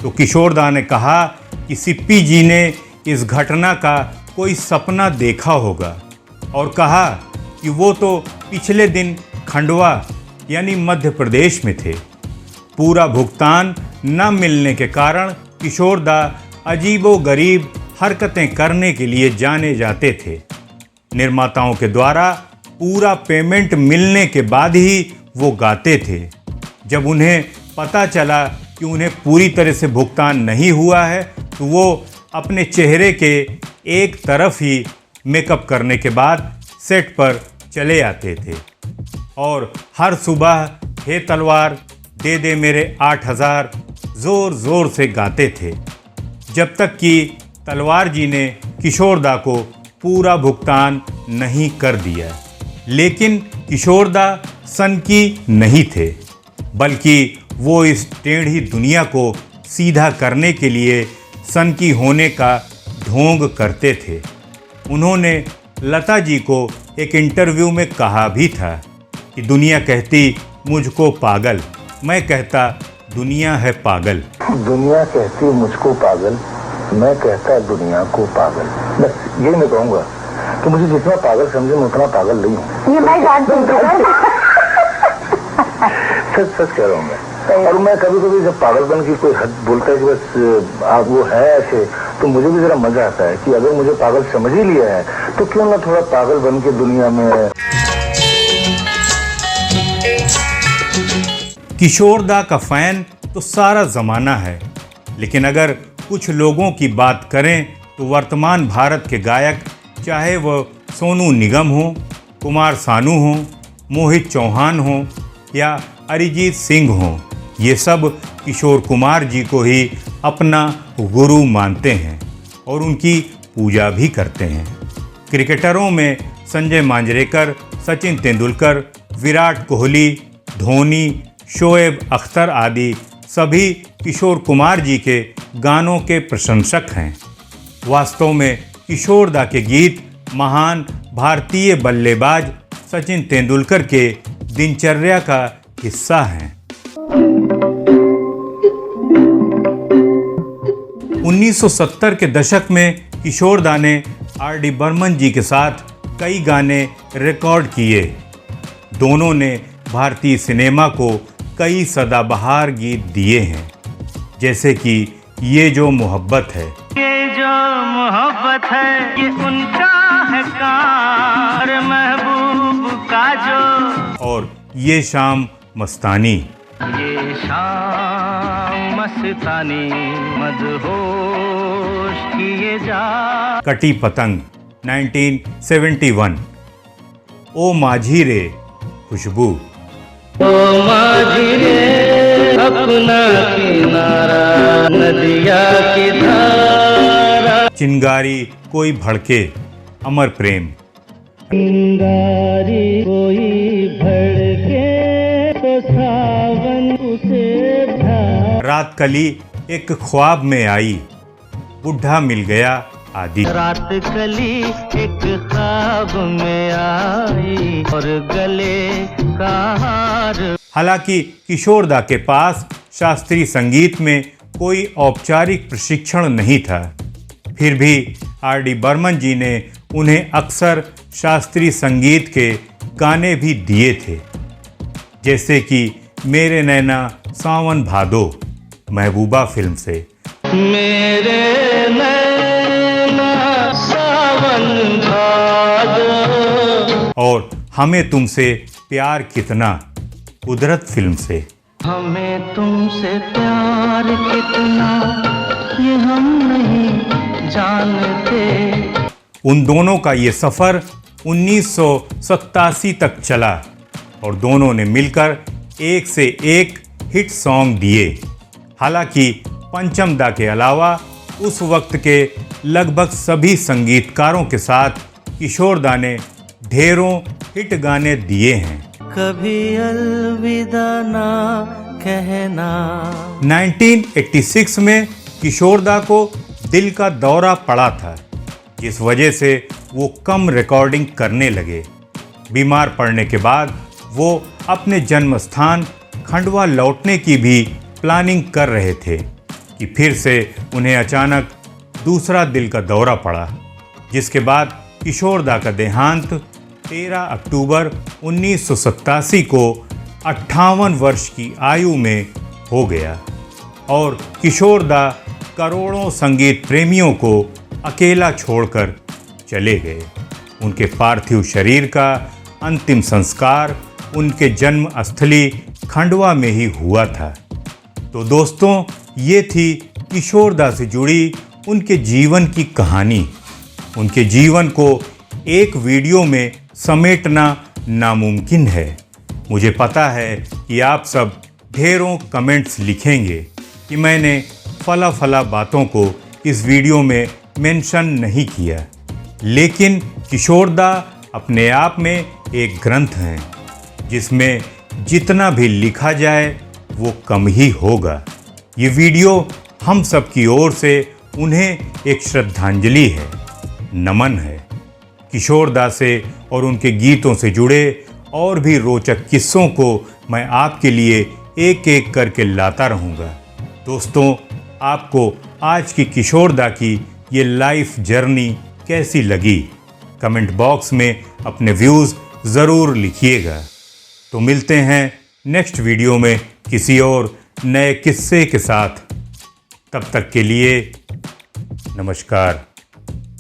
तो किशोर दा ने कहा कि सिप्पी जी ने इस घटना का कोई सपना देखा होगा और कहा कि वो तो पिछले दिन खंडवा यानी मध्य प्रदेश में थे। पूरा भुगतान न मिलने के कारण किशोर दा अजीबोगरीब हरकतें करने के लिए जाने जाते थे। निर्माताओं के द्वारा पूरा पेमेंट मिलने के बाद ही वो गाते थे। जब उन्हें पता चला कि उन्हें पूरी तरह से भुगतान नहीं हुआ है तो वो अपने चेहरे के एक तरफ ही मेकअप करने के बाद सेट पर चले आते थे और हर सुबह हे तलवार दे दे मेरे 8000 ज़ोर ज़ोर से गाते थे, जब तक कि तलवार जी ने किशोरदा को पूरा भुगतान नहीं कर दिया। लेकिन किशोरदा सनकी नहीं थे, बल्कि वो इस टेढ़ी दुनिया को सीधा करने के लिए सनकी होने का ढोंग करते थे। उन्होंने लता जी को एक इंटरव्यू में कहा भी था कि दुनिया कहती मुझको पागल, मैं कहता दुनिया है पागल। दुनिया कहती मुझको पागल, मैं कहता दुनिया को पागल। बस यही मैं कहूँगा कि मुझे जितना पागल समझे मैं उतना पागल नहीं हूँ। ये मैं सच सच कह रहा हूँ मैं। और मैं कभी कभी जब पागलपन की कोई हद बोलता है कि बस आप वो है ऐसे, तो मुझे भी जरा मजा आता है कि अगर मुझे पागल समझ ही लिया है तो क्यों ना थोड़ा पागल बन के दुनिया में। किशोरदा का फैन तो सारा ज़माना है, लेकिन अगर कुछ लोगों की बात करें तो वर्तमान भारत के गायक, चाहे वह सोनू निगम हो, कुमार सानू हो, मोहित चौहान हो या अरिजीत सिंह हो, ये सब किशोर कुमार जी को ही अपना गुरु मानते हैं और उनकी पूजा भी करते हैं। क्रिकेटरों में संजय मांजरेकर, सचिन तेंदुलकर, विराट कोहली, धोनी, शोएब अख्तर आदि सभी किशोर कुमार जी के गानों के प्रशंसक हैं। वास्तव में किशोरदा के गीत महान भारतीय बल्लेबाज सचिन तेंदुलकर के दिनचर्या का हिस्सा हैं। 1970 के दशक में किशोरदा ने आर.डी. बर्मन जी के साथ कई गाने रिकॉर्ड किए। दोनों ने भारतीय सिनेमा को कई सदाबहार गीत दिए हैं, जैसे कि ये जो मोहब्बत है, ये जो मोहब्बत है ये उनका है कार महबूब का जो, और ये शाम मस्तानी। ये शाम मस्तानी मदहोश किए जा। कटी पतंग 1971। ओ माझी रे खुशबू। ओ माझी रे अपना किनारा नदिया की धारा। चिंगारी कोई भड़के अमर प्रेम। चिंगारी कोई भड़के तो सावन उसे ढा। रात कली एक ख्वाब में आई, बुढ़ा मिल गया आदि। रात कली एक ख्वाब में आई और गले का हार। हालांकि किशोरदा के पास शास्त्रीय संगीत में कोई औपचारिक प्रशिक्षण नहीं था, फिर भी आर.डी. बर्मन जी ने उन्हें अक्सर शास्त्रीय संगीत के गाने भी दिए थे, जैसे कि मेरे नैना सावन भादो महबूबा फिल्म से। मेरे नैना सावन भादो और हमें तुमसे प्यार कितना कुदरत फिल्म से। हमें तुमसे प्यार कितना ये हम नहीं जानते। उन दोनों का ये सफ़र 1987 तक चला और दोनों ने मिलकर एक से एक हिट सॉन्ग दिए। हालांकि पंचमदा के अलावा उस वक्त के लगभग सभी संगीतकारों के साथ किशोरदा ने ढेरों हिट गाने दिए हैं। कभी अलविदा ना कहना। 1986 में किशोरदा को दिल का दौरा पड़ा था, जिस वजह से वो कम रिकॉर्डिंग करने लगे। बीमार पड़ने के बाद वो अपने जन्म स्थान खंडवा लौटने की भी प्लानिंग कर रहे थे कि फिर से उन्हें अचानक दूसरा दिल का दौरा पड़ा, जिसके बाद किशोरदा का देहांत 13 अक्टूबर 1987 को 58 वर्ष की आयु में हो गया और किशोरदा करोड़ों संगीत प्रेमियों को अकेला छोड़कर चले गए। उनके पार्थिव शरीर का अंतिम संस्कार उनके जन्म स्थली खंडवा में ही हुआ था। तो दोस्तों, ये थी किशोरदा से जुड़ी उनके जीवन की कहानी। उनके जीवन को एक वीडियो में समेटना नामुमकिन है। मुझे पता है कि आप सब ढेरों कमेंट्स लिखेंगे कि मैंने फला बातों को इस वीडियो में मेंशन नहीं किया, लेकिन किशोरदा अपने आप में एक ग्रंथ है जिसमें जितना भी लिखा जाए वो कम ही होगा। ये वीडियो हम सब की ओर से उन्हें एक श्रद्धांजलि है, नमन है। किशोरदा से और उनके गीतों से जुड़े और भी रोचक किस्सों को मैं आपके लिए एक एक करके लाता रहूँगा। दोस्तों, आपको आज की किशोरदा की ये लाइफ जर्नी कैसी लगी? कमेंट बॉक्स में अपने व्यूज़ ज़रूर लिखिएगा। तो मिलते हैं नेक्स्ट वीडियो में किसी और नए किस्से के साथ। तब तक के लिए नमस्कार।